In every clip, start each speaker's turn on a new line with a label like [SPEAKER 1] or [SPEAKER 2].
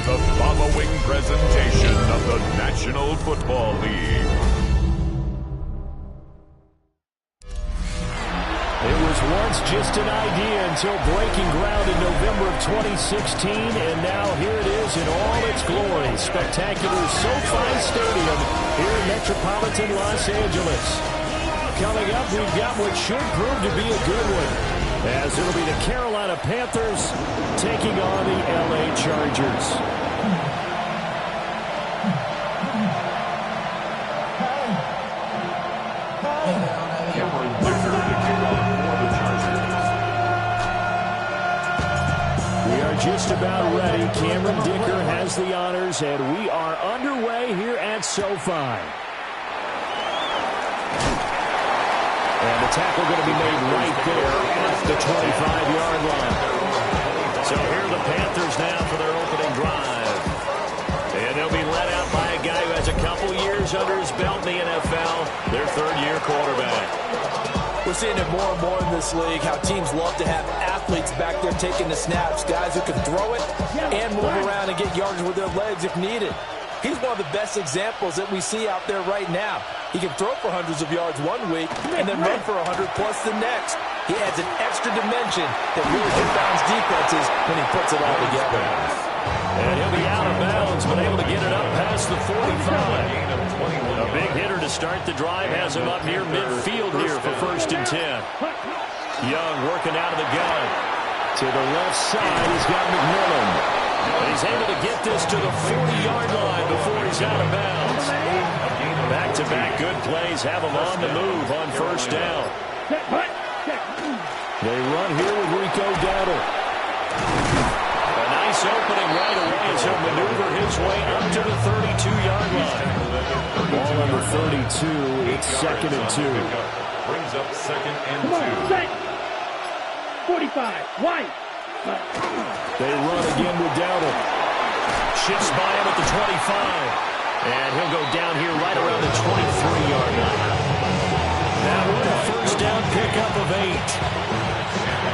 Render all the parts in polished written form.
[SPEAKER 1] the following presentation of the National Football League.
[SPEAKER 2] It was once just an idea until breaking ground in November of 2016, and now here it is in all its glory. Spectacular SoFi Stadium here in metropolitan Los Angeles. Coming up, we've got what should prove to be a good one, as it'll be the Carolina Panthers taking on the LA Chargers. Just about ready. Cameron Dicker has the honors, and we are underway here at SoFi. And the tackle going to be made right there at the 25-yard line. So here are the Panthers now for their opening drive. And they'll be led out by a guy who has a couple years under his belt in the NFL, their third-year quarterback.
[SPEAKER 3] We're seeing it more and more in this league, how teams love to have athletes back there taking the snaps, guys who can throw it and move around and get yards with their legs if needed. He's one of the best examples that we see out there right now. He can throw for hundreds of yards one week and then run for 100-plus the next. He adds an extra dimension that really confounds defenses when he puts it all together.
[SPEAKER 2] And he'll be out of bounds, but able to get it up past the 45. A big hitter to start the drive has him up near midfield here for 1st and 10. Young working out of the gun. To the left side, he's got McMillan. And he's able to get this to the 40-yard line before he's out of bounds. Back-to-back good plays have him on the move on 1st down. They run here with Rico Dowdle. A nice opening right away as he'll maneuver his way up to the 32-yard line. Ball number 32, it's 2nd and 2.
[SPEAKER 1] Brings up 2nd and 2.
[SPEAKER 4] 45, wide.
[SPEAKER 2] They run again with Dowdle. Shifts by him at the 25. And he'll go down here right around the 23-yard line. Now with a 1st down pickup of 8.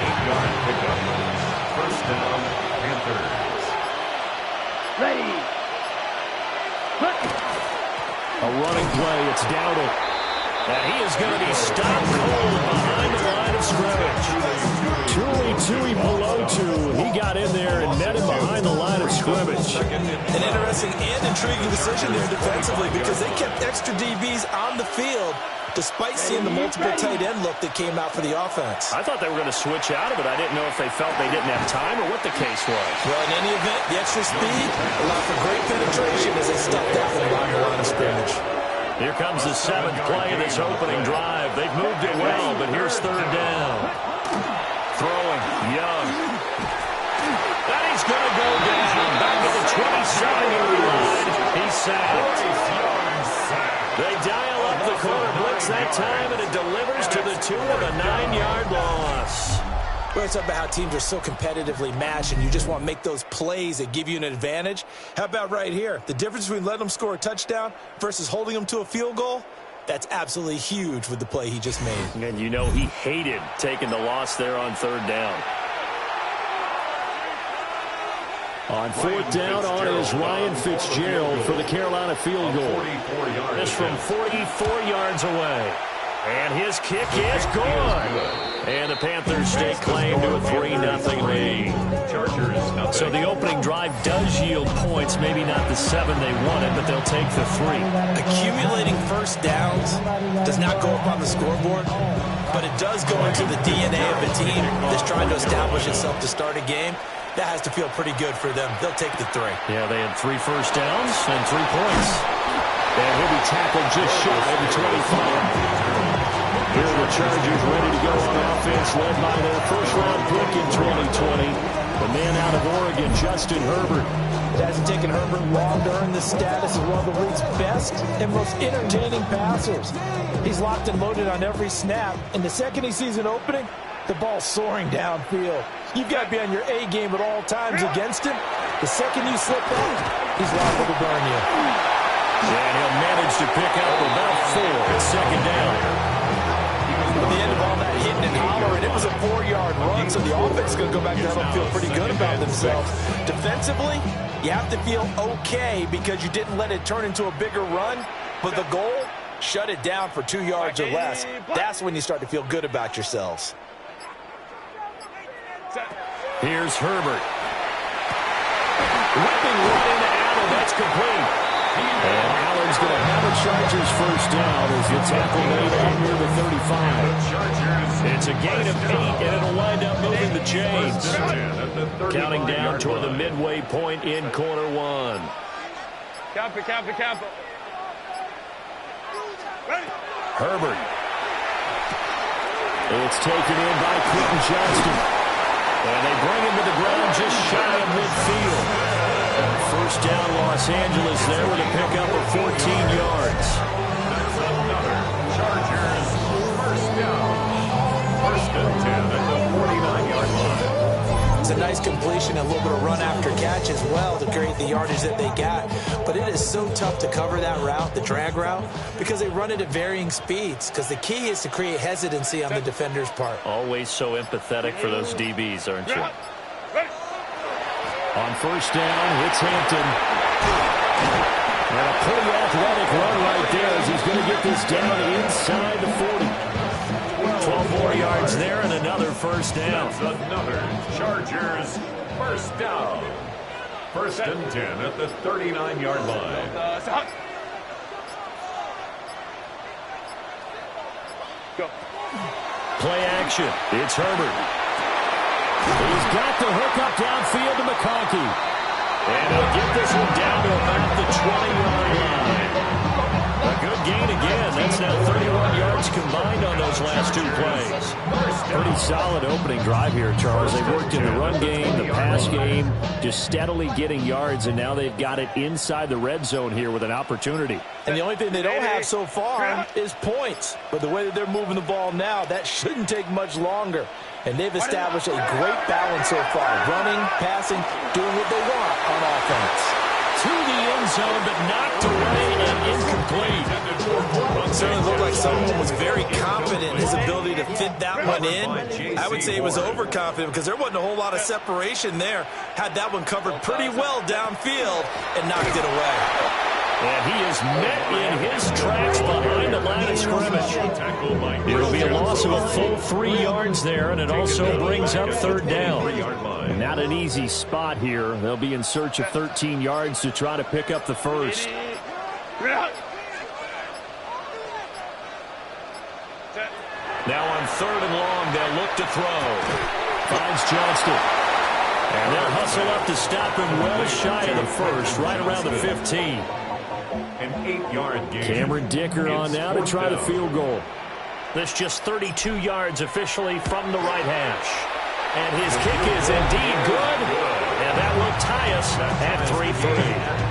[SPEAKER 1] 8-yard pickup. 1st down, Panthers.
[SPEAKER 4] Ready.
[SPEAKER 2] A running play, it's Dowdle. And he is going to be stopped cold behind the line of scrimmage. Tui below 2. He got in there and met him behind the line of scrimmage.
[SPEAKER 3] An interesting and intriguing decision there defensively because they kept extra DBs on the field despite seeing the multiple tight end look that came out for the offense.
[SPEAKER 2] I thought they were going to switch out of it. I didn't know if they felt they didn't have time or what the case was.
[SPEAKER 3] Well, in any event, the extra speed allowed for great penetration as they stuffed that one around the line of scrimmage.
[SPEAKER 2] Here comes the 7th play of this opening drive. They've moved it well, but here's 3rd down. Throwing, Young. And he's going to go down. Back to the 27-yard line. He's sacked. They dial up the corner blitz that time, and it delivers to the tune of a 9-yard loss.
[SPEAKER 3] Well, it's about how teams are so competitively matched, and you just want to make those plays that give you an advantage. How about right here? The difference between letting them score a touchdown versus holding them to a field goal, that's absolutely huge with the play he just made.
[SPEAKER 2] And you know he hated taking the loss there on 3rd down. On 4th down on is Ryan Fitzgerald for the Carolina field goal. This from 44 yards away. And his kick is gone. And the Panthers stake claim to a 3-0 lead. So the opening drive does yield points. Maybe not the 7 they wanted, but they'll take the 3.
[SPEAKER 3] Accumulating 1st downs does not go up on the scoreboard, but it does go into the DNA of a team that's trying to establish itself to start a game. That has to feel pretty good for them. They'll take the 3.
[SPEAKER 2] Yeah, they had 3 first downs and 3 points. And he'll be tackled just shy of the 25. Here are the Chargers ready to go on offense, led by their 1st-round pick in 2020. The man out of Oregon, Justin Herbert.
[SPEAKER 3] It hasn't taken Herbert long to earn the status as one of the league's best and most entertaining passers. He's locked and loaded on every snap, and the second he sees an opening, the ball's soaring downfield. You've got to be on your A game at all times against him. The second you slip out, he's liable to burn you.
[SPEAKER 2] And he'll manage to pick up about 4 at 2nd down.
[SPEAKER 3] At the end of all that hitting and hollering, it was a 4-yard run, so the offense is going to go back down and feel pretty good about themselves. Defensively, You have to feel okay because you didn't let it turn into a bigger run, but the goal, shut it down for 2 yards or less. That's when you start to feel good about yourselves.
[SPEAKER 2] Here's Herbert. Whipping right into Allen. That's complete. And Allen's going to have a Chargers first down as the tackle made out near the 35. It's a gain of 8, and it'll wind up moving the chains. Counting down toward the midway point in quarter one. Herbert. It's taken in by Quentin Johnston. And they bring him to the ground just shy of midfield. First down, Los Angeles there with a pickup of 14 yards.
[SPEAKER 1] Chargers, first down. First and 10 at the 49-yard line.
[SPEAKER 3] It's a nice completion, a little bit of run after catch as well to create the yardage that they got. But it is so tough to cover that route, the drag route, because they run it at varying speeds. Because the key is to create hesitancy on the defender's part.
[SPEAKER 2] Always so empathetic for those DBs, aren't you? On first down, it's Hampton. And a pretty athletic run right there as he's going to get this down inside the 40. 12 more yards there and another first down.
[SPEAKER 1] That's another Chargers first down. First and 10 at the 39-yard line.
[SPEAKER 2] Play action. It's Herbert. He's got the hook up downfield to McConkey. And he'll get this one down to about the 20-yard line. A good gain again. That's now 31 yards combined on those last 2 plays. Pretty solid opening drive here, Charles. They worked in the run game, the pass game, just steadily getting yards, and now they've got it inside the red zone here with an opportunity.
[SPEAKER 3] And the only thing they don't have so far is points. But the way that they're moving the ball now, that shouldn't take much longer. And they've established a great balance so far. Running, passing, doing what they want on offense.
[SPEAKER 2] To the end zone, but knocked away and incomplete.
[SPEAKER 3] It certainly looked like someone was very confident in his ability to fit that one in. I would say he was overconfident because there wasn't a whole lot of separation there. Had that one covered pretty well downfield and knocked it away.
[SPEAKER 2] And he is met in his tracks behind the line of scrimmage. It'll be a loss of a full 3 yards there, and it also brings up third down. Not an easy spot here. They'll be in search of 13 yards to try to pick up the first. Now on third and long, they'll look to throw. Finds Johnston. And they'll hustle up to stop him well shy of the first, right around the 15.
[SPEAKER 1] An 8-yard gain.
[SPEAKER 2] Cameron Dicker on now to try the field goal. This just 32 yards officially from the right hash. And his kick is indeed good. And that will tie us at 3-3.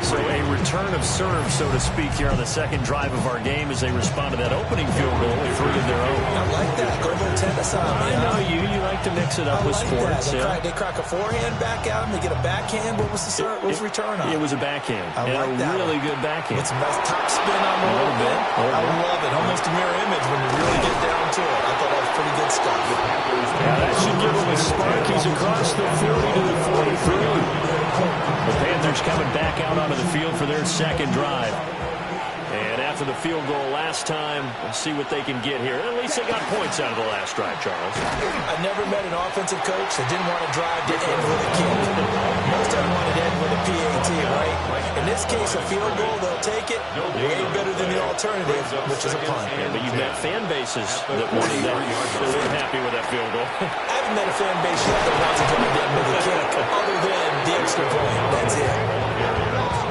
[SPEAKER 2] So a return of serve, so to speak, here on the second drive of our game as they respond to that opening field goal with 3 of their own.
[SPEAKER 3] I like that. Go a little tennis on.
[SPEAKER 2] I know you like to mix it up with sports.
[SPEAKER 3] They crack a forehand back at him. They get a backhand. What was the return on?
[SPEAKER 2] It was a backhand.
[SPEAKER 3] I like that.
[SPEAKER 2] Really good backhand.
[SPEAKER 3] It's a nice top spin on the little bit. I love it. Almost a mirror image when you really get down to it. I thought that was pretty good stuff.
[SPEAKER 2] Now that should give him a spark. He's across the 40 to the 43. The Panthers coming back out onto the field for their second drive. And after the field goal last time, we'll see what they can get here. At least they got points out of the last drive, Charles.
[SPEAKER 3] I never met an offensive coach that didn't want to drive to end with a kick. Most of them wanted to end with a PAT, right? In this case, a field goal, they'll take it. Way better than the alternative, which is a punt.
[SPEAKER 2] Yeah, but you've met fan bases that wanted that. They weren't happy with that field goal.
[SPEAKER 3] I haven't met a fan base yet that wants to drive to end with a kick, other than the extra point. That's it.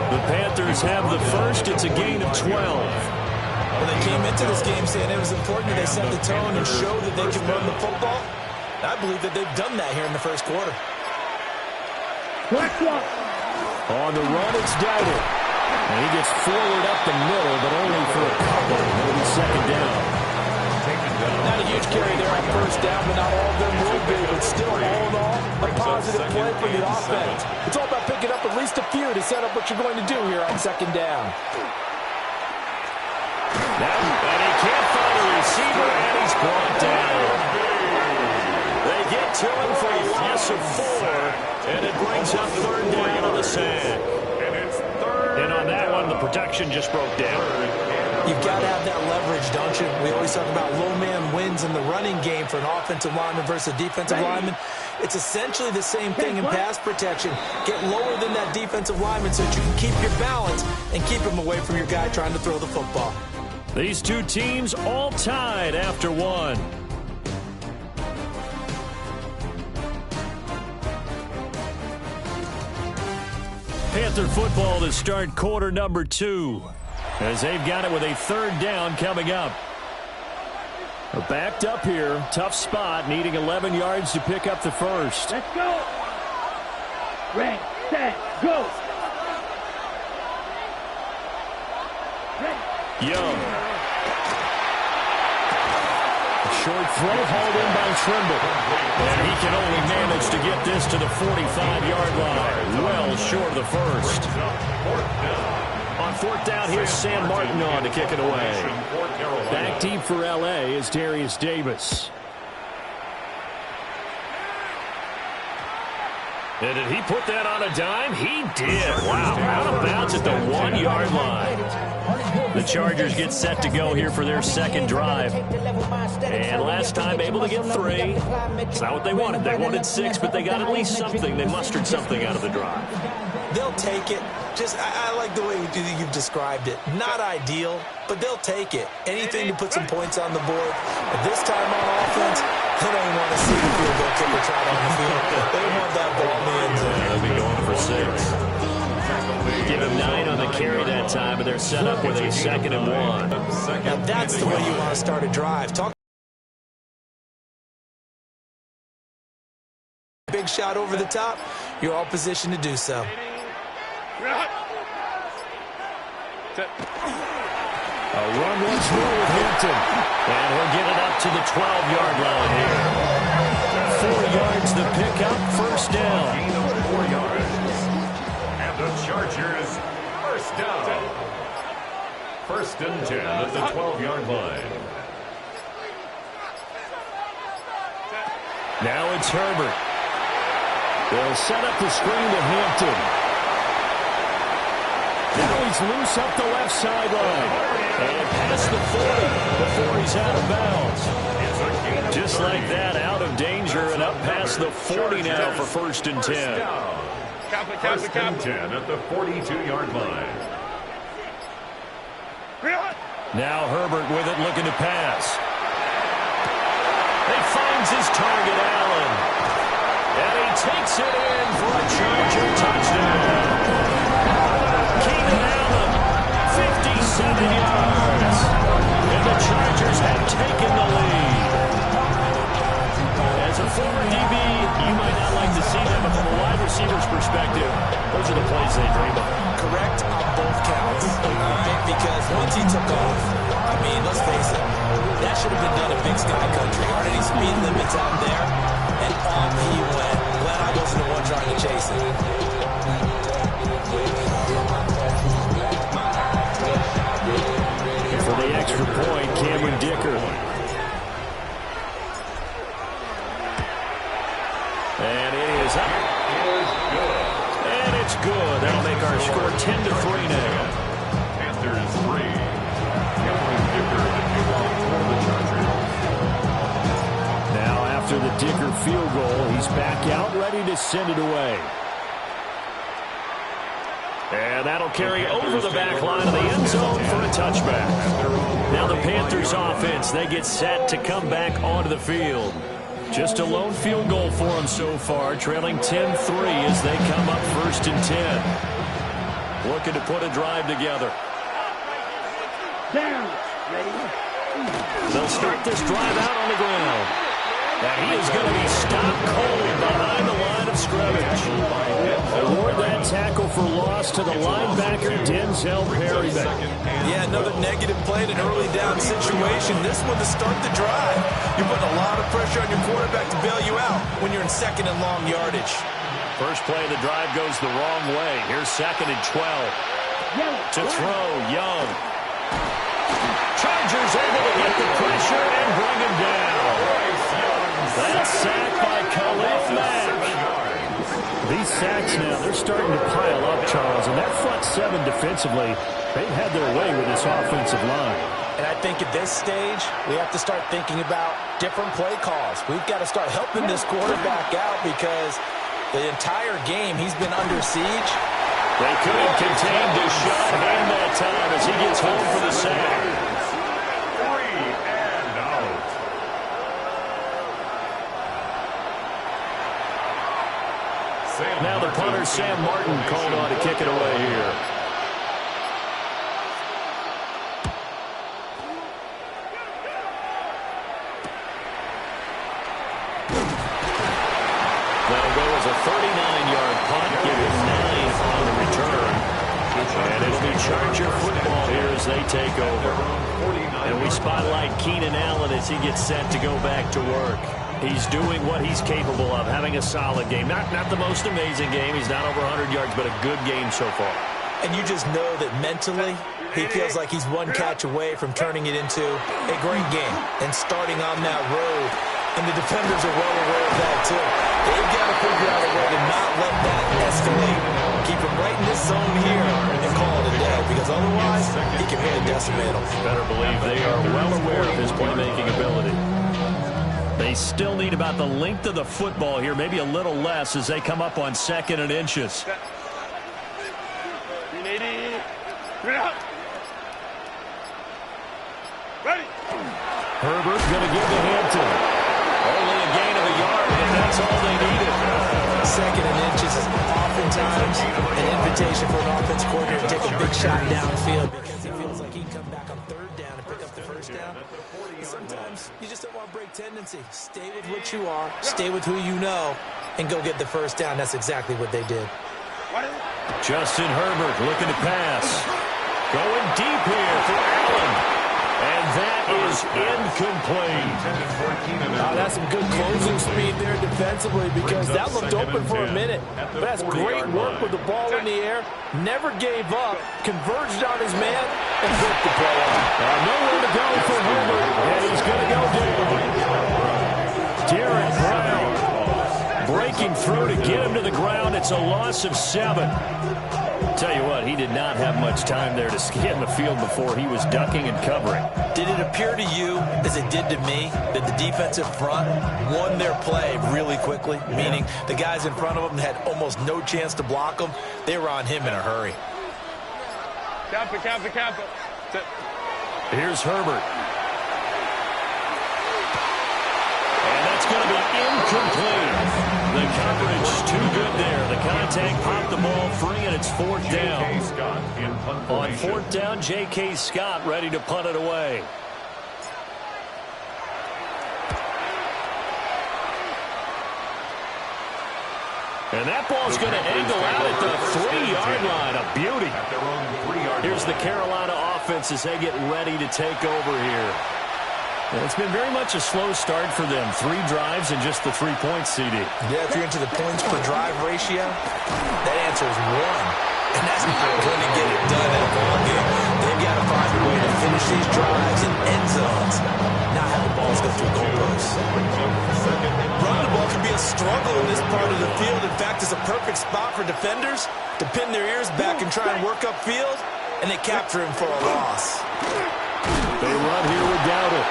[SPEAKER 2] The Panthers have the first. It's a gain of 12.
[SPEAKER 3] Well, they came into this game saying it was important that they set the tone and show that they can run the football. I believe that they've done that here in the first quarter.
[SPEAKER 2] On the run, it's Dowdle. And he gets forward up the middle, but only for a couple. It'll be second down.
[SPEAKER 3] Not a huge carry there on first down, but not all of them will be. But still, all in all, a positive play for the offense. It's all about picking up at least a few to set up what you're going to do here on second down.
[SPEAKER 2] And he can't find a receiver, and he's brought down. They get to him for a loss of 4. And it brings up third down on the sack.
[SPEAKER 1] And it's third.
[SPEAKER 2] And on that one, the protection just broke down.
[SPEAKER 3] You've got to have that leverage, don't you? We always talk about low man wins in the running game for an offensive lineman versus a defensive lineman. It's essentially the same thing in pass protection. Get lower than that defensive lineman so that you can keep your balance and keep him away from your guy trying to throw the football.
[SPEAKER 2] These two teams all tied after one. Panther football to start quarter number 2. As they've got it with a third down coming up. They're backed up here. Tough spot, needing 11 yards to pick up the first.
[SPEAKER 4] Let's go. Ready, set, go. Ready.
[SPEAKER 2] Young. A short throw hauled in by Trimble. And he can only manage to get this to the 45-yard line. Well short of the first. On fourth down, here's Sam Martin on to kick it away. Back deep for L.A. is Darius Davis. And did he put that on a dime? He did. Wow, out of bounds at the 1-yard line. The Chargers get set to go here for their second drive. And last time able to get 3. It's not what they wanted. They wanted 6, but they got at least something. They mustered something out of the drive.
[SPEAKER 3] They'll take it. I like the way you've described it. Not ideal, but they'll take it. Anything to put some points on the board. But this time on offense, they don't want to see the field goal kicker trot on the field. They want that ball in the end zone.
[SPEAKER 2] They'll be going for 6. Give him 9 on the carry that time, and they're set up with a 2nd and 1.
[SPEAKER 3] Now that's the way you want to start a drive. Talk big shot over the top. You're all positioned to do so.
[SPEAKER 2] A run once more with Hampton. And he'll get it up to the 12-yard line here. 4 yards to pick up, first down.
[SPEAKER 1] Gain of 4 yards. And the Chargers, first down. 1st and 10 at the 12-yard line.
[SPEAKER 2] Now it's Herbert. They'll set up the screen to Hampton. Now he's loose up the left sideline. And past the 40 before he's out of bounds. Just like that, out of danger and up past the 40 now for 1st and 10.
[SPEAKER 1] 1st and 10 at the 42-yard line.
[SPEAKER 2] Now Herbert with it, looking to pass. He finds his target, Allen. And he takes it in for a Charger touchdown. Keenan Allen, 57 yards. And the Chargers have taken the lead. As a former DB, you might not like to see them, but from a wide receiver's perspective, those are the plays they dream of.
[SPEAKER 3] Correct on both counts, all right? Because once he took off, I mean, let's face it, that should have been done in Big Sky Country. Aren't any speed limits out there? And off he went. Glad I wasn't the one trying to chase him.
[SPEAKER 2] For the extra point, Cameron Dicker. And it is up. And it's good. That'll make our score 10-3 now.
[SPEAKER 1] Panthers 3. Cameron Dicker, the kickoff for the Chargers.
[SPEAKER 2] Now after the Dicker field goal, he's back out, ready to send it away. And that'll carry over the back line of the end zone for a touchback. Now the Panthers offense, they get set to come back onto the field. Just a lone field goal for them so far, trailing 10-3 as they come up 1st and 10. Looking to put a drive together.
[SPEAKER 4] Down. Ready.
[SPEAKER 2] They'll start this drive out on the ground. And he is going to be stopped cold behind the line of scrimmage. Award that tackle for loss to the linebacker, Denzel Perryman.
[SPEAKER 3] Yeah, another negative play in an early down situation. This one to start the drive. You're putting a lot of pressure on your quarterback to bail you out when you're in 2nd and long yardage.
[SPEAKER 2] First play of the drive goes the wrong way. Here's 2nd and 12. To throw, Young. Chargers able to get the pressure and bring him down. That sack by Khalil Mack. The sacks now. They're starting to pile up, Charles. And that front seven defensively, they've had their way with this offensive line.
[SPEAKER 3] And I think at this stage, we have to start thinking about different play calls. We've got to start helping this quarterback out because the entire game he's been under siege.
[SPEAKER 2] They couldn't contain Deshaun Hand that time as he gets home for the sack.
[SPEAKER 1] 3 and out.
[SPEAKER 2] Now the punter, Sam Martin, called on to kick it away here. That'll go as a 39-yard punt, give him 9 on the return. And it'll be Charger football here as they take over. And we spotlight Keenan Allen as he gets set to go back to work. He's doing what he's capable of, having a solid game. Not the most amazing game. He's not over 100 yards, but a good game so far.
[SPEAKER 3] And you just know that mentally, he feels like he's one catch away from turning it into a great game and starting on that road. And the defenders are well aware of that, too. They've got to figure out a way to not let that escalate. Keep him right in this zone here and call it a day, because otherwise, he can really decimate him.
[SPEAKER 2] Better believe they are well aware of his playmaking ability. They still need about the length of the football here, maybe a little less as they come up on 2nd and inches. Herbert going to give to Hampton. Only a gain of a yard, and that's all they needed.
[SPEAKER 3] 2nd and inches is oftentimes an invitation for an offense coordinator to take a big shot downfield because he feels like he can come back on 3rd down and pick up the 1st down. Sometimes you just don't want to break tendency. Stay with what you are, stay with who you know, and go get the 1st down. That's exactly what they did.
[SPEAKER 2] Justin Herbert looking to pass. Going deep here for Allen. And that is incomplete.
[SPEAKER 3] That's some good closing speed there defensively because that looked open for a minute. But that's great work with the ball in the air. Never gave up. Converged on his man and broke the play out.
[SPEAKER 2] Nowhere to go for Herbert. And he's going to go down. Derek Brown breaking through to get him to the ground. It's a loss of 7. Tell you what, he did not have much time there to scan the field before he was ducking and covering.
[SPEAKER 3] Did it appear to you, as it did to me, that the defensive front won their play really quickly? Meaning the guys in front of them had almost no chance to block him. They were on him in a hurry.
[SPEAKER 2] Here's Herbert. And that's going to be incomplete. The coverage too good there. The contact popped the ball free, and it's 4th down. On 4th down, J.K. Scott ready to punt it away. And that ball's going to angle out at the 3-yard line. A beauty. Here's the Carolina offense as they get ready to take over here. It's been very much a slow start for them. 3 drives and just the 3 points, CD.
[SPEAKER 3] Yeah, if you're into the points per drive ratio, that answer is 1. And that's not going to get it done in a ball game. They've got to find a way to finish these drives in end zones, not have the balls go through goalposts. Running the ball can be a struggle in this part of the field. In fact, it's a perfect spot for defenders to pin their ears back and try and work upfield, and they capture him for a loss.
[SPEAKER 2] They run here without it.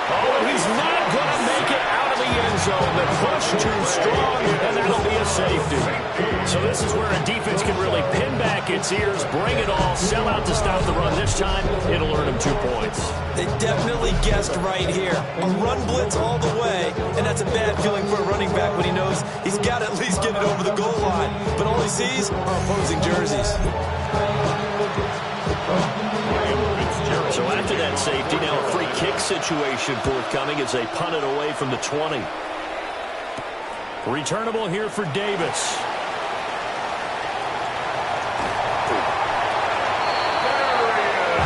[SPEAKER 2] Oh, and he's not going to make it out of the end zone. The push too strong, and that'll be a safety. So this is where a defense can really pin back its ears, bring it all, sell out to stop the run. This time, it'll earn them 2 points.
[SPEAKER 3] They definitely guessed right here. A run blitz all the way, and that's a bad feeling for a running back when he knows he's got to at least get it over the goal line. But all he sees are opposing jerseys.
[SPEAKER 2] So after that safety, now a free kick situation forthcoming as they punt it away from the 20. Returnable here for Davis.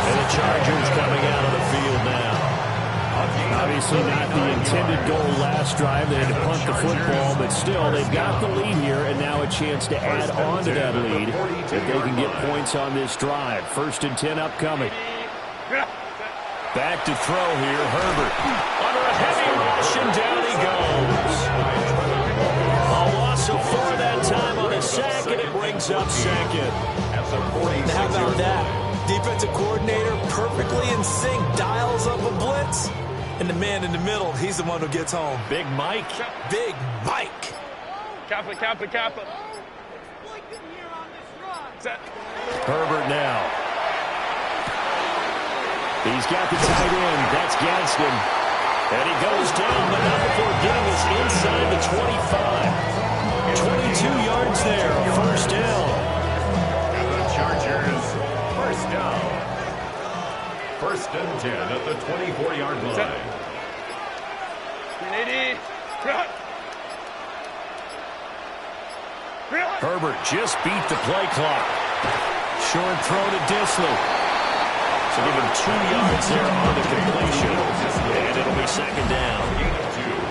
[SPEAKER 2] And the Chargers coming out of the field now. Obviously not the intended goal last drive. They had to punt the football, but still, they've got the lead here, and now a chance to add on to that lead if they can get points on this drive. 1st and 10 upcoming. Back to throw here, Herbert. Under a heavy rush, and down he goes. A loss of 4 that time on a sack. brings up second.
[SPEAKER 3] How about that? Defensive coordinator perfectly in sync, dials up a blitz. And the man in the middle, he's the one who gets home.
[SPEAKER 2] Big Mike.
[SPEAKER 3] Big Mike.
[SPEAKER 4] Kappa. Set.
[SPEAKER 2] Herbert now. He's got the tight end. That's Gadsden. And he goes down, but not before getting us inside the 25. 22 yards there. First down.
[SPEAKER 1] And the Chargers, first down. First and 10 at the 24-yard line.
[SPEAKER 4] 380.
[SPEAKER 2] Herbert just beat the play clock. Short throw to Disley. So give him 2 yards there on the completion. And it'll be second down.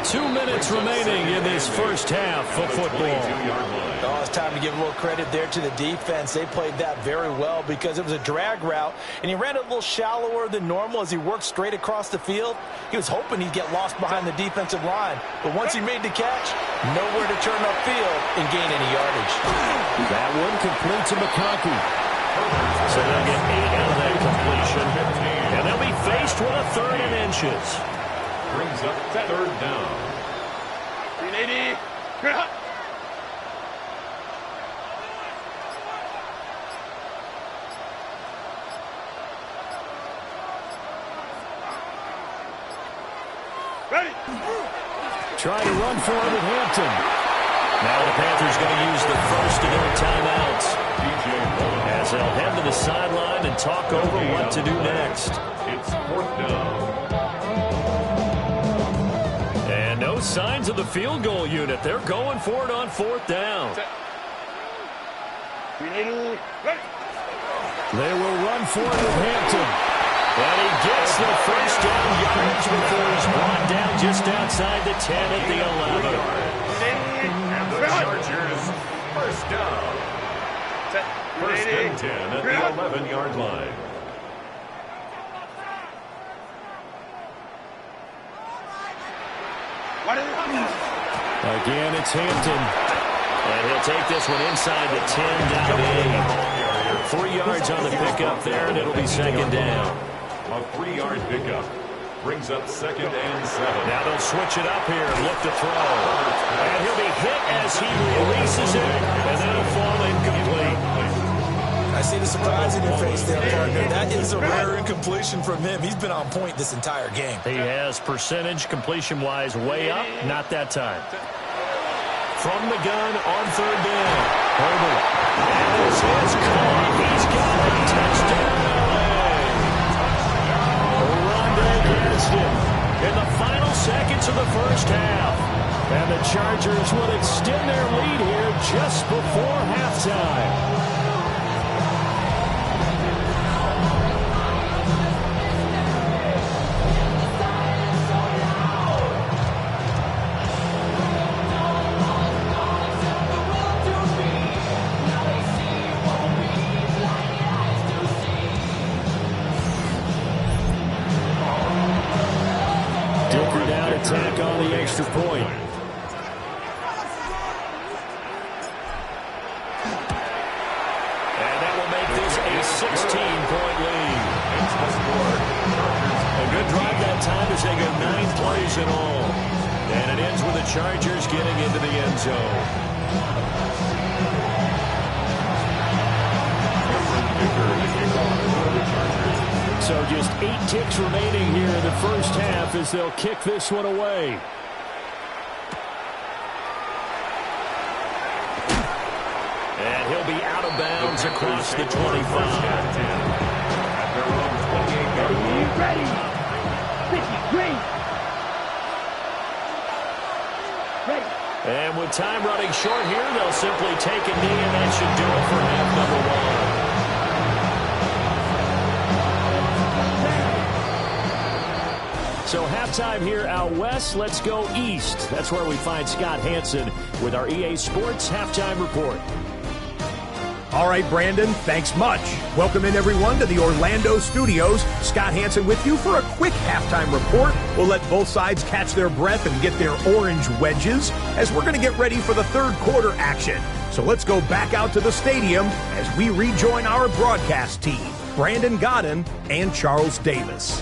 [SPEAKER 2] 2 minutes remaining in this first half of football.
[SPEAKER 3] Oh, it's time to give a little credit there to the defense. They played that very well because it was a drag route, and he ran it a little shallower than normal as he worked straight across the field. He was hoping he'd get lost behind the defensive line, but once he made the catch, nowhere to turn upfield and gain any yardage.
[SPEAKER 2] That one complete to McConkey. So they'll get 8 out of that completion, and they'll be faced with a 3rd and inches.
[SPEAKER 1] Brings up third down.
[SPEAKER 4] 380. Ready.
[SPEAKER 2] Trying to run for it at Hampton. Now the Panthers going to use the first of their timeouts as they'll head to the sideline and talk over what to do next.
[SPEAKER 1] It's 4th down.
[SPEAKER 2] And no signs of the field goal unit. They're going for it on 4th down.
[SPEAKER 4] 380. Ready.
[SPEAKER 2] They will run for it with Hampton. And he gets the first down yards before he's brought down just outside the 10 at the 11.
[SPEAKER 1] And the Chargers, first down. First and 10 at the 11-yard line.
[SPEAKER 2] Again, it's Hampton. And he'll take this one inside the 10 down to 8. 3 yards on the pickup there, and it'll be second down.
[SPEAKER 1] A 3-yard pickup brings up second and 7.
[SPEAKER 2] Now they'll switch it up here and look to throw. And he'll be hit as he releases it, and that'll fall incomplete.
[SPEAKER 3] I see the surprise in your face there, partner. That is a rare incompletion from him. He's been on point this entire game.
[SPEAKER 2] He has percentage completion-wise way up, not that time. From the gun on 3rd down. Herbert. And this is caught. He's got a touchdown. In the final seconds of the first half. And the Chargers will extend their lead here just before halftime. Attack on the extra point. And that will make this a 16-point lead. A good drive that time as they got 9 plays in all. And it ends with the Chargers getting into the end zone. So just 8 ticks remaining here in the first half as they'll kick this one away. And he'll be out of bounds across the 25.
[SPEAKER 4] Ready. 53. Ready.
[SPEAKER 2] And with time running short here, they'll simply take a knee, and that should do it for half number 1. So halftime here out west. Let's go east. That's where we find Scott Hansen with our EA Sports Halftime Report.
[SPEAKER 5] All right, Brandon, thanks much. Welcome in, everyone, to the Orlando studios. Scott Hansen with you for a quick halftime report. We'll let both sides catch their breath and get their orange wedges as we're going to get ready for the third quarter action. So let's go back out to the stadium as we rejoin our broadcast team, Brandon Godden and Charles Davis.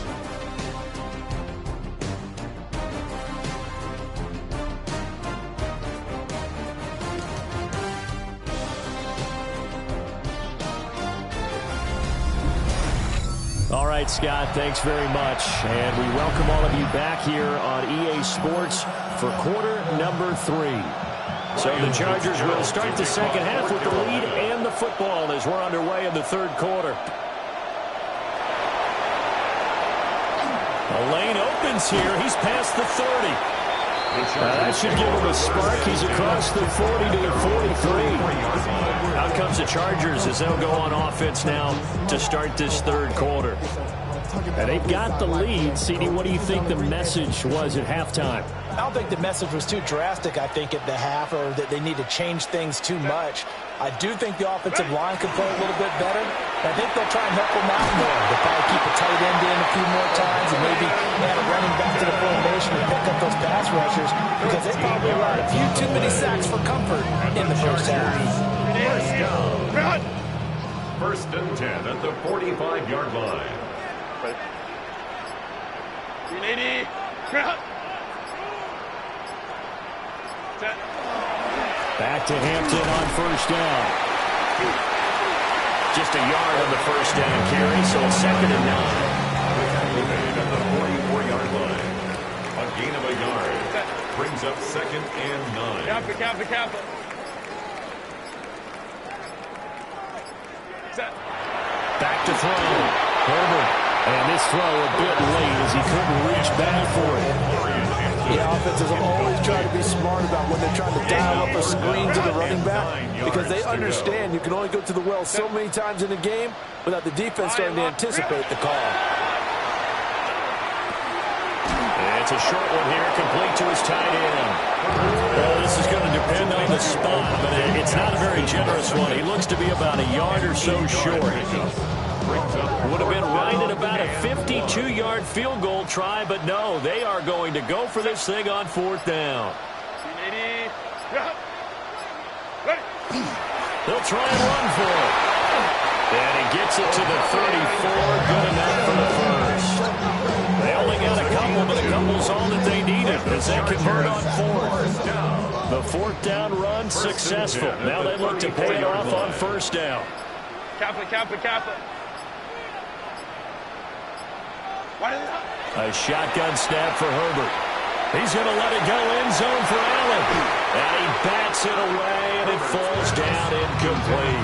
[SPEAKER 2] All right, Scott, thanks very much. And we welcome all of you back here on EA Sports for quarter number 3. So the Chargers will start the second half with the lead and the football as we're underway in the third quarter. A lane opens here. He's past the 30. That should give him a spark. He's across the 40 to the 43. Out comes the Chargers as they'll go on offense now to start this third quarter. And they've got the lead. CD, what do you think the message was at halftime?
[SPEAKER 3] I don't think the message was too drastic, I think, at the half, or that they need to change things too much. I do think the offensive line could play a little bit better. I think they'll try and help them out more. They'll probably keep a tight end in a few more times and maybe add a running back to the formation and pick up those pass rushers because they probably allowed a few too many sacks for comfort in the first half.
[SPEAKER 1] First and 10 at the 45-yard line.
[SPEAKER 2] Back to Hampton on first down. Just a yard on the first down carry, so it's second and 9.
[SPEAKER 1] At the 44-yard line. A gain of a yard. Brings up second and 9.
[SPEAKER 6] Kappa.
[SPEAKER 2] Back to throw. Herbert. And this throw a bit late as he couldn't reach back for it.
[SPEAKER 3] The offenses will always try to be smart about when they're trying to dial up a screen to the running back because they understand you can only go to the well so many times in a game without the defense starting to anticipate the call.
[SPEAKER 2] It's a short one here, complete to his tight end. Well, this is going to depend on the spot, but it's not a very generous one. He looks to be about a yard or so short. Would have been right at about a 52-yard field goal try, but no, they are going to go for this thing on fourth down. They'll try and run for it. And he gets it to the 34, good enough for the first. They only got a couple, but a couple's all that they needed as they convert on fourth. The fourth down run successful. Now they look to pay it off on first down.
[SPEAKER 6] Kappa.
[SPEAKER 2] A shotgun snap for Herbert. He's going to let it go end zone for Allen. And he bats it away, and it falls down incomplete.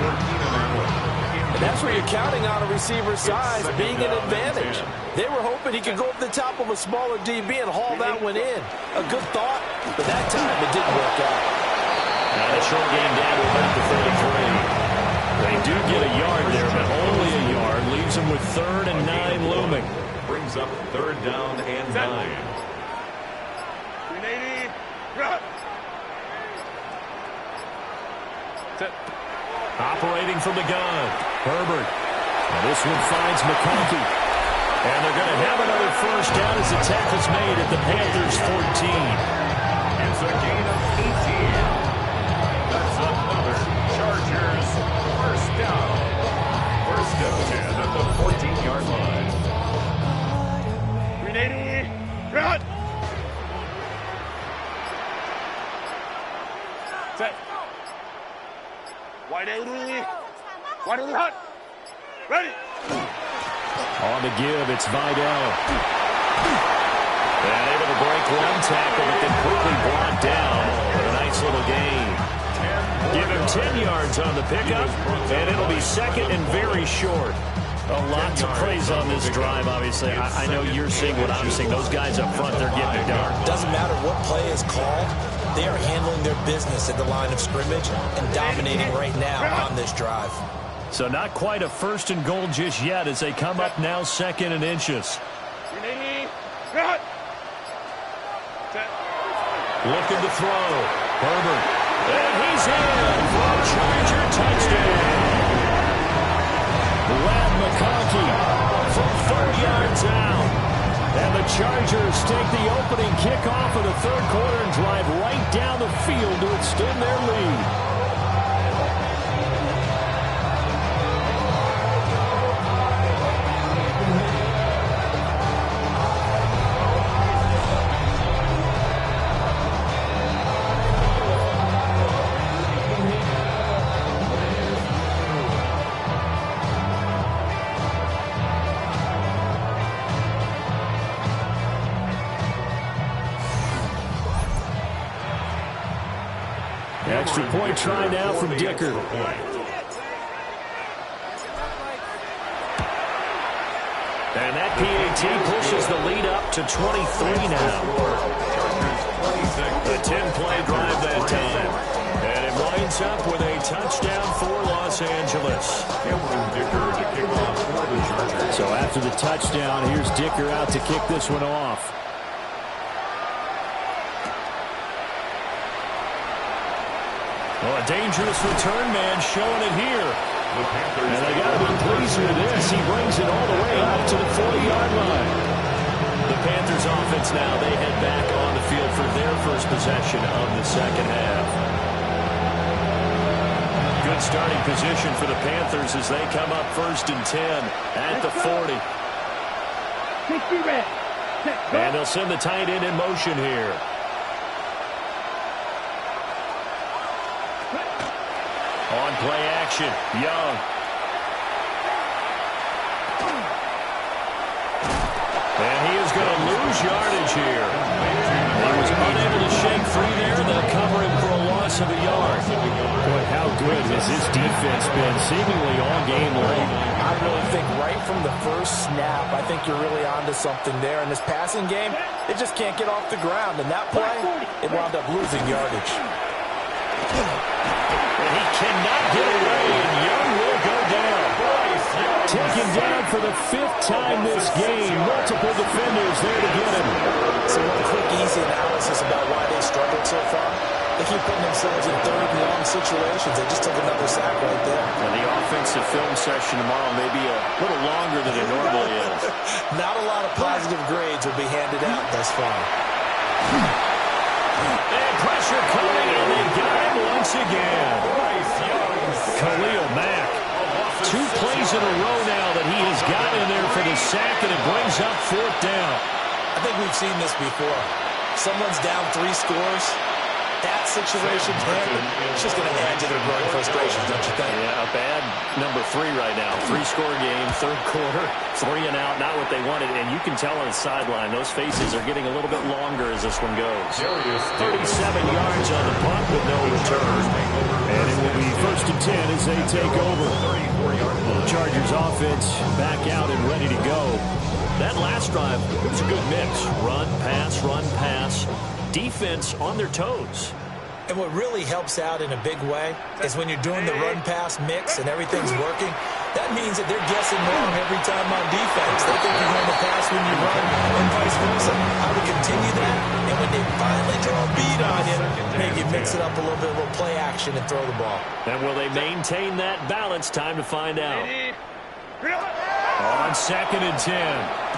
[SPEAKER 3] And that's where you're counting on a receiver's size being an advantage. They were hoping he could go up the top of a smaller DB and haul that one in. A good thought, but that time it didn't work out.
[SPEAKER 2] Now the short game down to about the 33. They do get a yard there, but only a yard. Leaves them with third and 9 looming.
[SPEAKER 1] Brings up third down and 9.
[SPEAKER 2] Operating from the gun, Herbert. And this one finds McConkey. And they're going to have another first down as the tackle's made at the Panthers' 14.
[SPEAKER 1] It's a gain of 18. That's another Chargers first down. First and 10 at the 14-yard line.
[SPEAKER 6] Ready.
[SPEAKER 2] On the give, it's Vidal. And able to break one tackle, but then quickly brought down with a nice little gain. Give him 10 yards on the pickup, and it'll be second and very short. Lots of plays on this drive, obviously. I know you're seeing what I'm seeing. Those guys up front, they're getting it done.
[SPEAKER 3] Doesn't matter what play is called. They are handling their business at the line of scrimmage and dominating right now on this drive.
[SPEAKER 2] So not quite a first and goal just yet as they come up now second and inches. Looking to throw. Herbert. And he's in for a Charger touchdown. Ladd McConkey from 4 yards out. And the Chargers take the opening kickoff of the third quarter and drive right down the field to extend their lead. Extra point try now from Dicker. And that PAT pushes the lead up to 23 now. A 10-play drive that time. And it winds up with a touchdown for Los Angeles. So after the touchdown, here's Dicker out to kick this one off. Well, a dangerous return man showing it here. And they got to be pleased with this. He brings it all the way up to the 40-yard line. The Panthers offense now, they head back on the field for their first possession of the second half. Good starting position for the Panthers as they come up 1st and 10 at the 40.
[SPEAKER 4] 60 red.
[SPEAKER 2] And they'll send the tight end in motion here. On play action, Young. And he is going to lose yardage here. He was unable to shake free there. They'll cover him for a loss of a yard. Boy, how good has this defense been seemingly all game long?
[SPEAKER 3] I really think right from the first snap, I think you're really onto something there. In this passing game, it just can't get off the ground. And that play, it wound up losing yardage.
[SPEAKER 2] And he cannot get away, and Young will go down. Taken down for the 5th time this game. Multiple defenders there to get him.
[SPEAKER 3] So one quick, easy analysis about why they struggled so far. They keep putting themselves in 3rd and long situations. They just took another sack right there.
[SPEAKER 2] And the offensive film session tomorrow may be a little longer than it normally is.
[SPEAKER 3] Not a lot of positive grades will be handed out thus far.
[SPEAKER 2] And pressure coming, and they got him once again. Khalil Mack. 2 plays in a row now that he has got in there for the sack, and it brings up 4th down.
[SPEAKER 3] I think we've seen this before. Someone's down 3 scores. That situation's handled. It's just going to add to their growing frustrations, don't you think?
[SPEAKER 2] Yeah, a bad number 3 right now. 3-score game, 3rd quarter, 3 and out, not what they wanted. And you can tell on the sideline, those faces are getting a little bit longer as this one goes. 37 yards on the punt with no return. And it will be 1st and 10 as they take over. The Chargers offense back out and ready to go. That last drive, it was a good mix. Run, pass. Defense on their toes.
[SPEAKER 3] And what really helps out in a big way is when you're doing the run-pass mix and everything's working, that means that they're guessing wrong every time on defense. They think you're going to pass when you run and vice versa. How to continue that, and when they finally draw a beat on you, maybe mix it up a little bit, a little play action and throw the ball.
[SPEAKER 2] And will they maintain that balance? Time to find out. On 2nd and 10,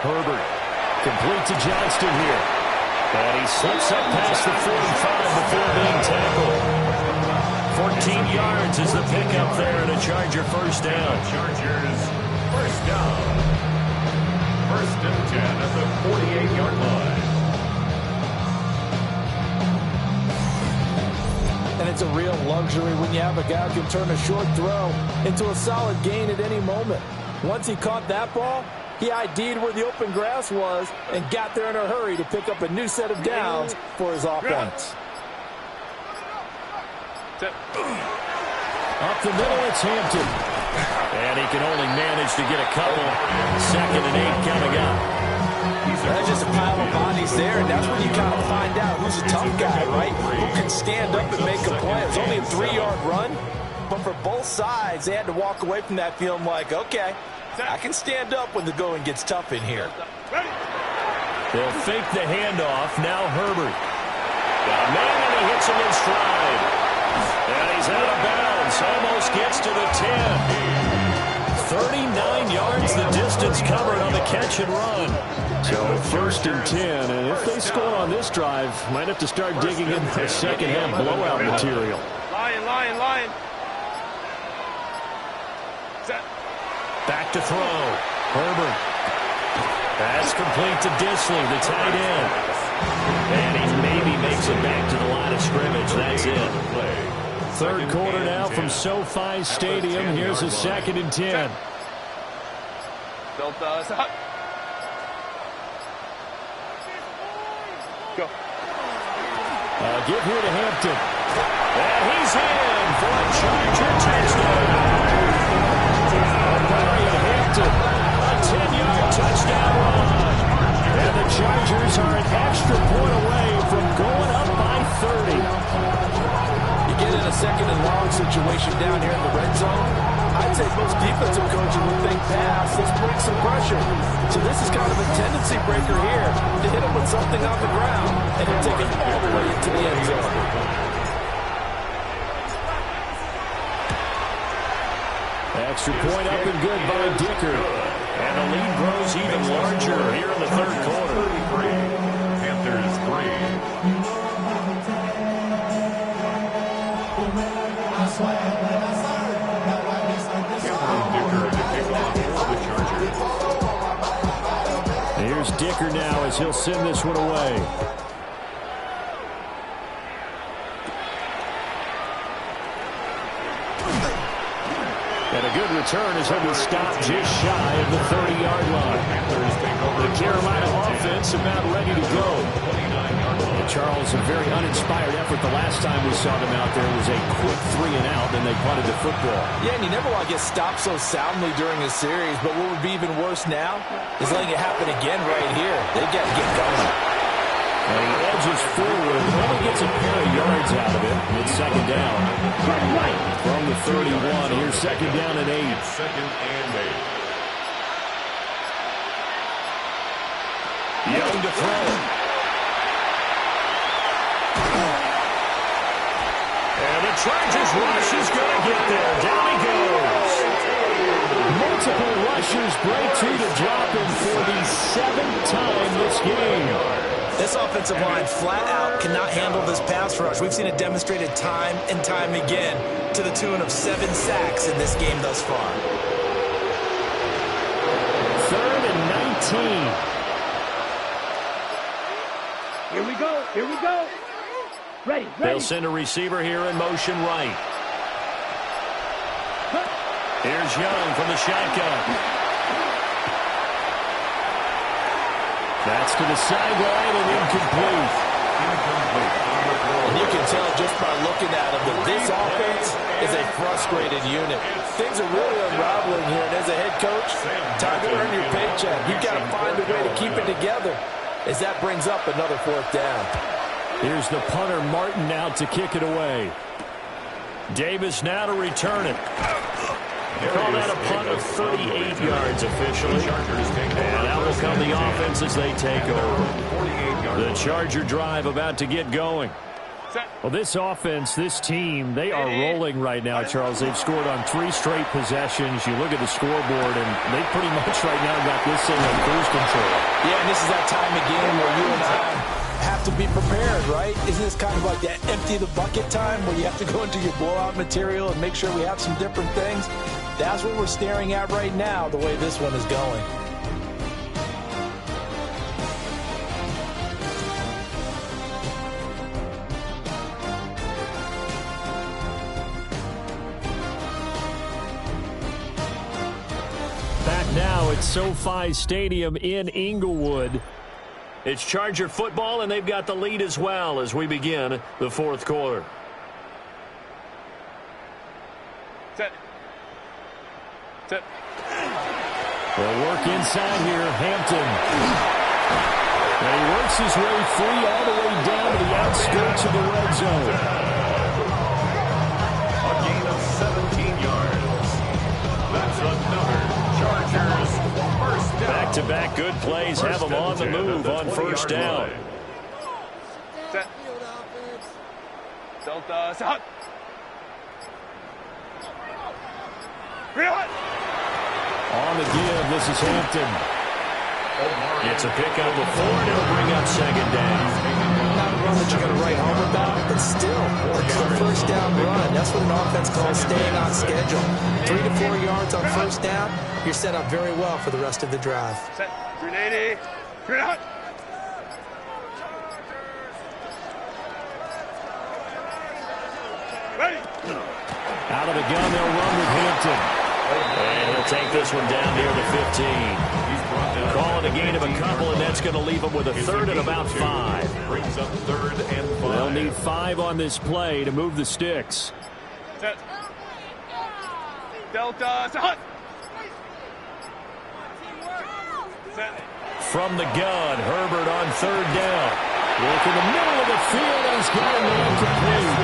[SPEAKER 2] Herbert complete to Johnston here. And he slips up past the 45 before being tackled. 14 yards is the pickup there and a Charger 1st down.
[SPEAKER 1] Chargers 1st down. 1st and 10 at the 48-yard line.
[SPEAKER 3] And it's a real luxury when you have a guy who can turn a short throw into a solid gain at any moment. Once he caught that ball, he ID'd where the open grass was and got there in a hurry to pick up a new set of downs for his offense.
[SPEAKER 2] Up the middle, it's Hampton. And he can only manage to get a couple. 2nd and 8 coming up.
[SPEAKER 3] That's just a pile of bodies there, and that's when you kind of find out who's a tough guy, right? Who can stand up and make a play. It's only a 3-yard run, but for both sides, they had to walk away from that feeling like, okay, I can stand up when the going gets tough in here.
[SPEAKER 2] They'll fake the handoff. Now Herbert. Got a man, and he hits him in stride. And he's out of bounds. Almost gets to the 10. 39 yards the distance covered on the catch and run. So 1st and 10. And if they score on this drive, might have to start digging in the second half blowout material.
[SPEAKER 6] Lion. Set.
[SPEAKER 2] Back to throw. Herbert. Pass complete to Disley, the tight end. And he maybe makes it back to the line of scrimmage. That's it. 3rd quarter now from SoFi Stadium. Here's a 2nd and 10.
[SPEAKER 6] Delta, stop. Go.
[SPEAKER 2] Give here to Hampton. And he's in for a Charger touchdown. Mario Hampton, a 10-yard touchdown run. And the Chargers are an extra point away from going up by 30.
[SPEAKER 3] You get in a second and long situation down here in the red zone, I'd say most defensive coaches would think pass, let's bring some pressure. So this is kind of a tendency breaker here to hit him with something on the ground and then take it all the way into the end zone.
[SPEAKER 2] Extra point up and good by Dicker. And the lead grows even larger here in the third quarter.
[SPEAKER 1] Panthers 3.
[SPEAKER 2] Here's Dicker now as he'll send this one away. And a good return as he'll be stopped just shy of the 30-yard line. The Carolina offense about ready to go. And Charles, a very uninspired effort. The last time we saw them out there was a quick 3-and-out, then they punted the football.
[SPEAKER 3] Yeah, and you never want to get stopped so soundly during a series, but what would be even worse now is letting it happen again right here. They got to get going.
[SPEAKER 2] And he edges forward, only gets a pair of yards out of it. It's second down. From the 31, here's second down and 8.
[SPEAKER 1] Second and 8.
[SPEAKER 2] Young to throw. And the Chargers rush is going to get there. Down he goes. Multiple rushers break through to drop him for the 7th time this game.
[SPEAKER 3] This offensive line flat out cannot handle this pass rush. We've seen it demonstrated time and time again to the tune of 7 sacks in this game thus far.
[SPEAKER 2] 3rd and 19.
[SPEAKER 4] Here we go. Here we go. Ready.
[SPEAKER 2] They'll send a receiver here in motion right. Here's Young from the shotgun. That's to the sideline and incomplete.
[SPEAKER 3] And you can tell just by looking at him that this offense is a frustrated unit. Things are really unraveling here, and as a head coach, time to earn your paycheck. You've got to find a way to keep it together as that brings up another 4th down.
[SPEAKER 2] Here's the punter, Martin, out to kick it away. Davis now to return it. They call that a punt of 38 yards officially. And out will come the offense as they take over. The Charger drive about to get going. Well, this offense, this team, they are rolling right now, Charles. They've scored on 3 straight possessions. You look at the scoreboard, and they pretty much right now got this thing on cruise control.
[SPEAKER 3] Yeah, and this is that time again where you and I have to be prepared, right? Isn't this kind of like that empty the bucket time where you have to go into your blowout material and make sure we have some different things? That's what we're staring at right now, the way this one is going.
[SPEAKER 2] Back now at SoFi Stadium in Inglewood. It's Charger football, and they've got the lead as well as we begin the 4th quarter.
[SPEAKER 6] Set.
[SPEAKER 2] They'll work inside here, Hampton. And he works his way free all the way down to the outskirts of the red zone.
[SPEAKER 1] A gain of 17 yards. That's another Chargers first down.
[SPEAKER 2] Back-to-back good plays have them on the move on first down.
[SPEAKER 6] Set. Delta. Set. Real it.
[SPEAKER 2] On the give, this is Hampton. It's a pickup of 4, and it'll bring up second down.
[SPEAKER 3] Not a run that you're going to write home about, but still, it's a first down run. That's what an offense calls staying on schedule. 3 to 4 yards on first down, you're set up very well for the rest of the drive.
[SPEAKER 6] Set. 380. Real it. Ready.
[SPEAKER 2] Out of the gun, they'll run with Hampton. And he'll take this one down near the 15. Call it a gain of a couple, and that's going to leave them with a third and about 5.
[SPEAKER 1] Brings up 3rd and 5.
[SPEAKER 2] They'll need 5 on this play to move the sticks.
[SPEAKER 6] Set. Delta. Set. Set.
[SPEAKER 2] From the gun, Herbert on 3rd down. Work in the middle of the field, and he's got him incomplete.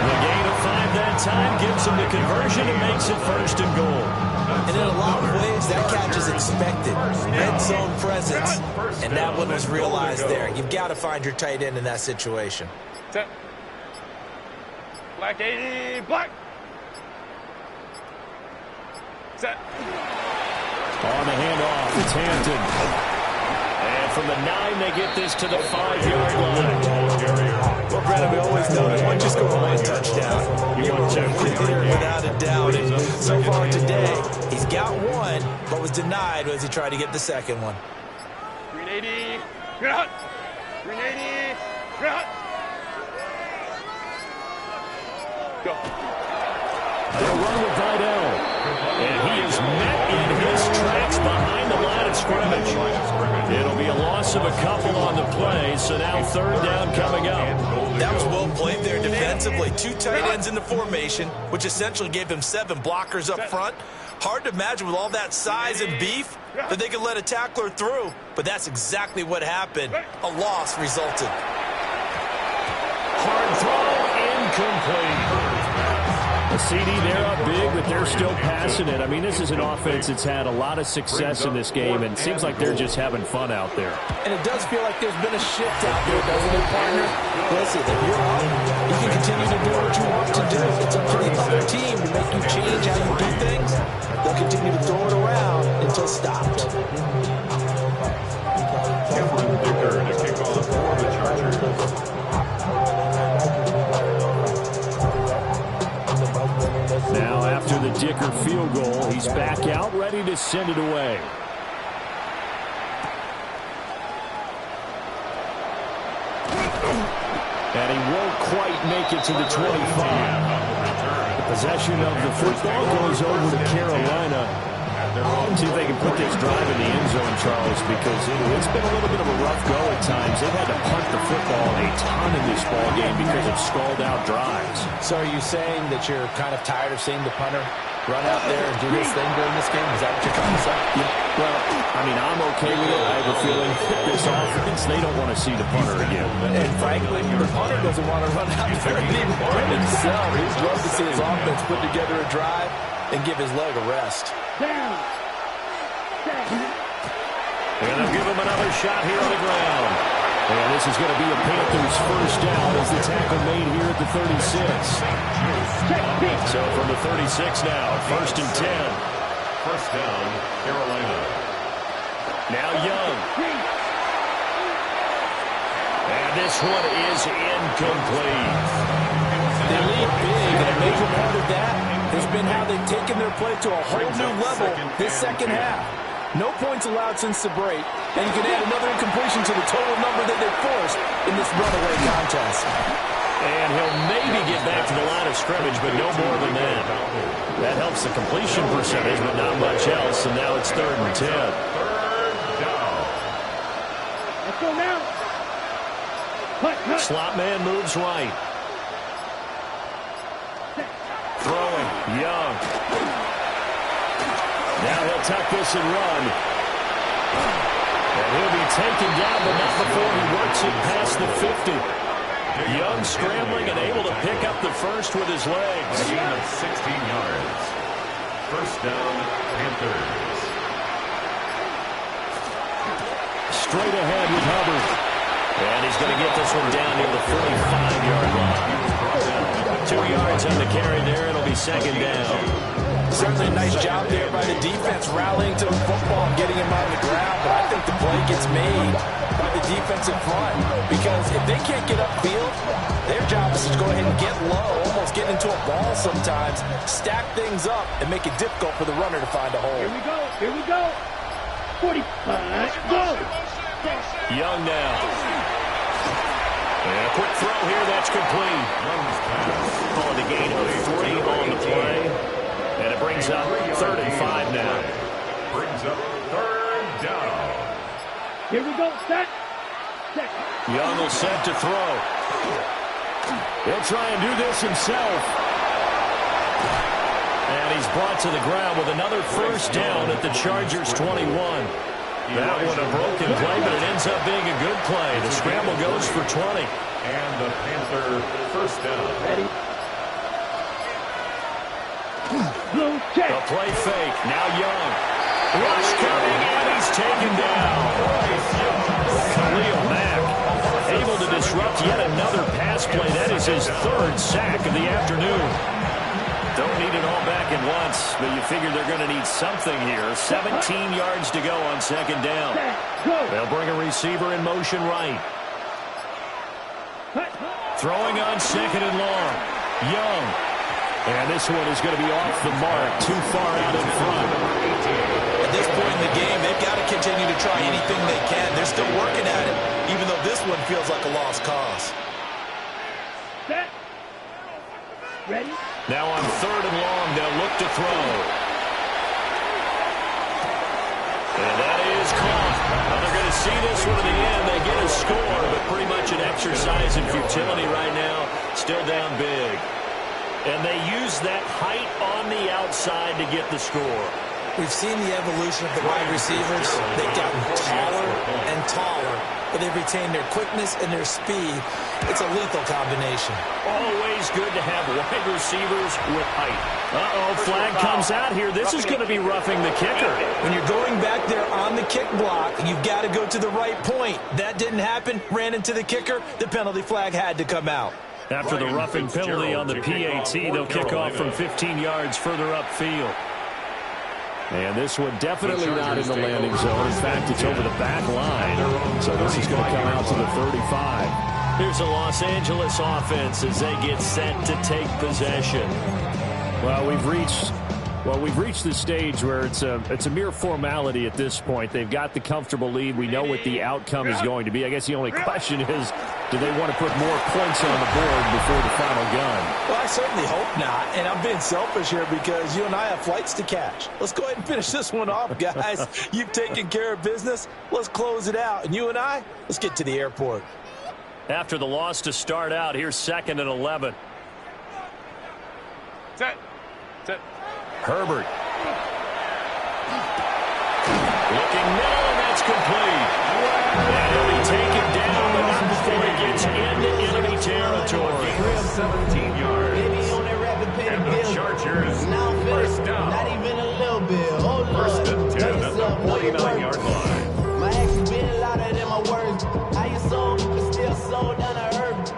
[SPEAKER 2] The gain of 5 that time gives him the conversion and makes it 1st and goal.
[SPEAKER 3] And in a lot of ways, that catch is expected. Red zone presence, and that one was realized there. You've got to find your tight end in that situation.
[SPEAKER 6] Set. Black 80. Black. Set.
[SPEAKER 2] On the handoff, it's Hampton. And from the 9, they get this to the 5-yard line.
[SPEAKER 3] Well, Brandon, we always know that one just go for one touchdown. You want to without a doubt. And so far today, he's got one, but was denied as he tried to get the second one.
[SPEAKER 6] 380. Cut. 380. Cut. Go.
[SPEAKER 2] They'll run with Vidal. And he is met in his tracks behind the line of scrimmage. It'll be a loss of a couple on the play, so now 3rd down coming up.
[SPEAKER 3] That was well played there defensively. 2 tight ends in the formation, which essentially gave him 7 blockers up front. Hard to imagine with all that size and beef that they could let a tackler through, but that's exactly what happened. A loss resulted.
[SPEAKER 2] Hard throw, incomplete. A CD, they're up big, but they're still passing it. I mean, this is an offense that's had a lot of success in this game, and it seems like they're just having fun out there.
[SPEAKER 3] And it does feel like there's been a shift out there, doesn't it, partner? Listen, if you're up, you can continue to do what you want to do. It's up to the other team to make you change how you do things. They'll continue to throw it around until stopped.
[SPEAKER 1] Cameron Dicker to kick off for the Chargers.
[SPEAKER 2] Now, after the Dicker field goal, he's back out, ready to send it away. And he won't quite make it to the 25. The possession of the football goes over to Carolina. See if they can put this drive in the end zone, Charles, because it's been a little bit of a rough go at times. They've had to punt the football a ton in this ball game because of stalled-out drives.
[SPEAKER 3] So are you saying that you're kind of tired of seeing the punter run out there and do this thing during this game? Is that what you're trying to say?
[SPEAKER 2] Yeah. Well, I mean, I'm okay with it. I have a feeling this offense, they don't want to see the punter again.
[SPEAKER 3] And frankly, the punter doesn't want to run out there anymore himself. He'd love to see his offense put together a drive and give his leg a rest.
[SPEAKER 4] Down.
[SPEAKER 2] And they'll give him another shot here on the ground. And this is going to be a Panthers first down as the tackle made here at the 36. So from the 36 now, 1st and 10.
[SPEAKER 1] First down, Carolina.
[SPEAKER 2] Now Young. And this one is incomplete.
[SPEAKER 3] They lead big, and a major part of that has been how they've taken their play to a whole new level this second half. No points allowed since the break, and you can add another incompletion to the total number that they forced in this runaway contest.
[SPEAKER 2] And he'll maybe get back to the line of scrimmage, but no more than that. That helps the completion percentage, but not much else, and now it's 3rd and 10.
[SPEAKER 1] 3rd down.
[SPEAKER 4] Let's go now. Cut.
[SPEAKER 2] Slot man moves right. Throwing, Young. Now he'll tuck this and run. And he'll be taken down, but not before he works it past the 50. Young scrambling and able to pick up the first with his legs.
[SPEAKER 1] A gain of 16 yards. First down, Panthers.
[SPEAKER 2] Straight ahead with Hubbard. And he's going to get this one down near the 45-yard line. 2 yards on the carry there. It'll be 2nd down.
[SPEAKER 3] Certainly a nice job there by the defense rallying to the football and getting him on the ground, but I think the play gets made by the defensive front because if they can't get upfield, their job is to go ahead and get low, almost get into a ball sometimes, stack things up, and make it difficult for the runner to find a hole.
[SPEAKER 4] Here we go. 45. Go.
[SPEAKER 2] Young now. And a quick throw here, that's complete. Calling the gain of 3 on the play. And it brings up 3rd and 5 now.
[SPEAKER 1] Brings up 3rd down.
[SPEAKER 4] Here we go. Set.
[SPEAKER 2] Young will set to throw. He'll try and do this himself. And he's brought to the ground with another first down at the Chargers' 21. That one a broken play, but it ends up being a good play. The scramble goes for 20.
[SPEAKER 1] And the Panther first down.
[SPEAKER 4] Ready. Blue check.
[SPEAKER 2] The play fake. Now Young. Rush coming, and he's taken down. Khalil Mack able to disrupt yet another pass play. That is his third sack of the afternoon. Don't need it all back at once, but you figure they're going to need something here. 17 yards to go on second down. They'll bring a receiver in motion right. Throwing on second and long. Young. And this one is going to be off the mark, too far out in front.
[SPEAKER 3] At this point in the game, they've got to continue to try anything they can. They're still working at it, even though this one feels like a lost cause.
[SPEAKER 4] Set. Ready.
[SPEAKER 2] Now on third and long, they'll look to throw. And that is caught. Now they're going to see this one to the end. They get a score, but pretty much an exercise in futility right now. Still down big. And they use that height on the outside to get the score.
[SPEAKER 3] We've seen the evolution of the wide receivers. They've gotten taller and taller, but they've retained their quickness and their speed. It's a lethal combination.
[SPEAKER 2] Always good to have wide receivers with height. Uh-oh, flag comes out here. This is going to be roughing the kicker.
[SPEAKER 3] When you're going back there on the kick block, you've got to go to the right point. That didn't happen. Ran into the kicker. The penalty flag had to come out.
[SPEAKER 2] After the roughing penalty on the PAT, they'll kick off from 15 yards further upfield. And this one definitely not in the landing zone. In fact, it's over the back line. So this is going to come out to the 35. Here's the Los Angeles offense as they get set to take possession. Well, we've reached the stage where it's a mere formality at this point. They've got the comfortable lead. We know what the outcome is going to be. I guess the only question is, do they want to put more points on the board before the final gun?
[SPEAKER 3] Well, I certainly hope not. And I'm being selfish here because you and I have flights to catch. Let's go ahead and finish this one off, guys. You've taken care of business. Let's close it out. And you and I, let's get to the airport.
[SPEAKER 2] After the loss to start out, here's 2nd and 11.
[SPEAKER 6] Set.
[SPEAKER 2] Herbert. Looking middle, and that's complete. And he'll be taken down, but not before he gets into enemy territory.
[SPEAKER 1] 17 yards. And the Chargers first down.
[SPEAKER 7] Not even a little bit. Oh,
[SPEAKER 1] First and 10 at the 49-yard line.
[SPEAKER 7] My actions been louder than my words. How you sold, but still sold down to earth.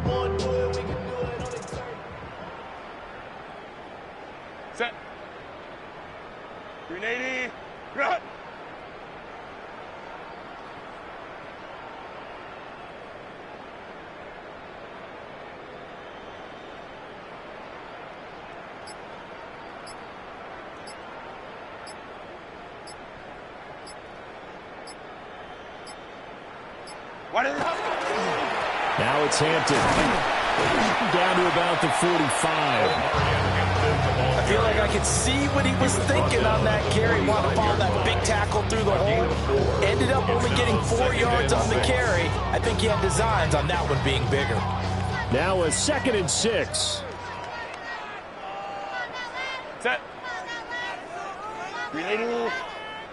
[SPEAKER 7] Won't do it, we can do it on the turf.
[SPEAKER 6] Set. 380. Run. What is it?
[SPEAKER 2] Now it's Hampton. Down to about the 45.
[SPEAKER 3] I feel like I could see what he was thinking on that carry. Wanted to follow that big tackle through the hole. Ended up only getting 4 yards on the carry. I think he had designs on that one being bigger.
[SPEAKER 2] Now a 2nd and 6.
[SPEAKER 6] Set. 380.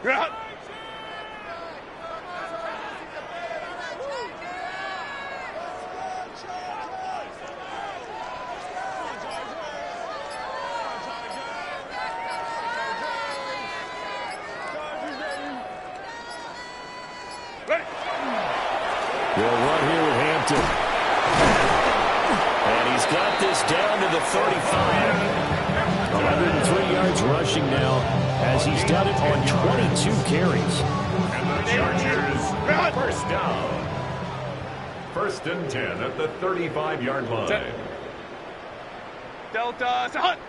[SPEAKER 6] Run.
[SPEAKER 2] They'll run here with Hampton. And he's got this down to the 35. 103 yards rushing now as he's done it on 22 carries.
[SPEAKER 1] And the Chargers first down. 1st and 10 at the 35-yard line.
[SPEAKER 6] Delta. Hunt.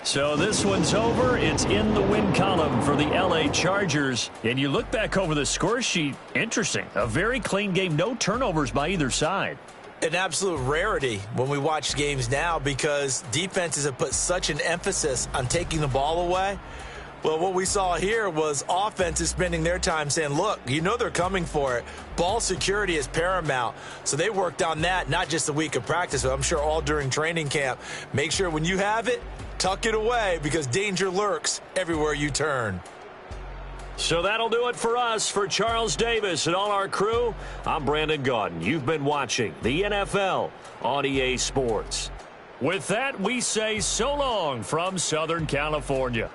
[SPEAKER 2] So this one's over. It's in the win column for the LA Chargers. And you look back over the score sheet, interesting. A very clean game, no turnovers by either side.
[SPEAKER 3] An absolute rarity when we watch games now because defenses have put such an emphasis on taking the ball away. Well, what we saw here was offenses spending their time saying, look, you know they're coming for it. Ball security is paramount. So they worked on that, not just a week of practice, but I'm sure all during training camp. Make sure when you have it, tuck it away because danger lurks everywhere you turn.
[SPEAKER 2] So that'll do it for us. For Charles Davis and all our crew, I'm Brandon Gaudin. You've been watching the NFL on EA Sports. With that, we say so long from Southern California.